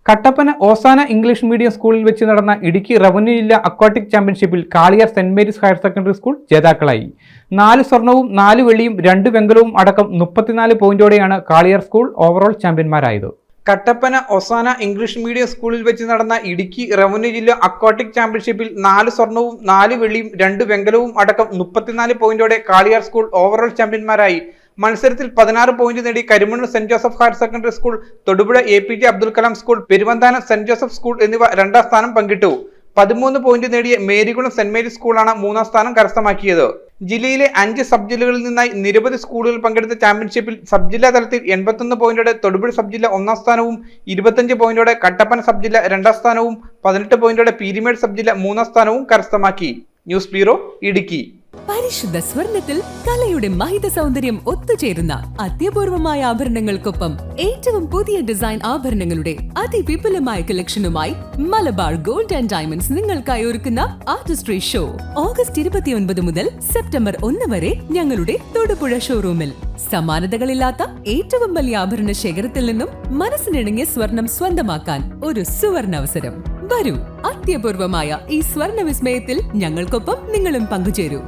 Kattappana ഓസാന English medium സ്കൂളിൽ വെച്ച് നടന്ന ഇടുക്കി റവന്യൂ ജില്ലാ അക്വാട്ടിക് ചാമ്പ്യൻഷിപ്പിൽ Kaliyar Saint Mary's higher secondary school ജേതാക്കളായി. 4 സ്വർണവും 4 വെള്ളിയും 2 വെങ്കലവും അടക്കം 34 പോയിന്റോടെയാണ് കാളിയാർ സ്കൂൾ ഓവറോൾ ചാമ്പ്യന്മാരായത്. കട്ടപ്പന ഒസാന ഇംഗ്ലീഷ് മീഡിയം സ്കൂളിൽ വെച്ച് നടന്ന ഇടുക്കി റവന്യൂ ജില്ലാ അക്വാട്ടിക് ചാമ്പ്യൻഷിപ്പിൽ 4 സ്വർണവും 4 വെള്ളിയും 2 വെങ്കലവും അടക്കം 34 പോയിന്റോടെ കാളിയാർ സ്കൂൾ ഓവറോൾ ചാമ്പ്യന്മാരായി. മത്സരത്തിൽ 16 പോയിന്റ് നേടി Karimannoor saint Joseph higher secondary school, Thodupuzha APJ Abdul Kalam school, Peruvanthanam saint Joseph school എന്നിവ 2ാം സ്ഥാനം പങ്കിട്ടു. 13 പോയിന്റ് നേടിയ മേരികുളം സെന്റ് മേരീസ് സ്കൂളാണ് 3ാം സ്ഥാനം കരസ്ഥമാക്കിയത്. ജില്ലയിലെ 5 സബ് ജില്ലകളിൽ നിന്നായി നിരവധി സ്കൂളുകൾ പങ്കെടുത്ത ചാമ്പ്യൻഷിപ്പിൽ സബ് ജില്ലാ തലത്തിൽ 81 പോയിന്റോടെ തൊടുപുഴ സബ് ജില്ല 1ാം സ്ഥാനവും, 25 പോയിന്റോടെ കട്ടപ്പന സബ് ജില്ല 2ാം സ്ഥാനവും, 18 പോയിന്റോടെ പീരിമേഡ് സബ് ജില്ല 3ാം സ്ഥാനവും കരസ്ഥമാക്കി. News bureau, Idukki. പരിശുദ്ധ സ്വർണത്തിൽ കലയുടെ മഹിത സൗന്ദര്യം ഒത്തുചേരുന്ന അത്യപൂർവമായ ആഭരണങ്ങൾക്കൊപ്പം ഏറ്റവും പുതിയ ഡിസൈൻ ആഭരണങ്ങളുടെ അതിവിപുലമായ കളക്ഷനുമായി മലബാർ ഗോൾഡ് ആൻഡ് ഡയമണ്ട്സ് നിങ്ങൾക്കായി ഒരുക്കുന്ന ആർട്ടിസ്ട്രി ഷോ ഓഗസ്റ്റ് 29 മുതൽ സെപ്റ്റംബർ 1 വരെ ഞങ്ങളുടെ തൊടുപുഴ ഷോറൂമിൽ. സമാനതകളില്ലാത്ത ഏറ്റവും വലിയ ആഭരണ ശേഖരത്തിൽ നിന്നും മനസ്സിനിണങ്ങിയ സ്വർണം സ്വന്തമാക്കാൻ ഒരു സുവർണ അവസരം. വരൂ, അത്യപൂർവമായ ഈ സ്വർണ വിസ്മയത്തിൽ ഞങ്ങൾക്കൊപ്പം നിങ്ങളും പങ്കുചേരൂ.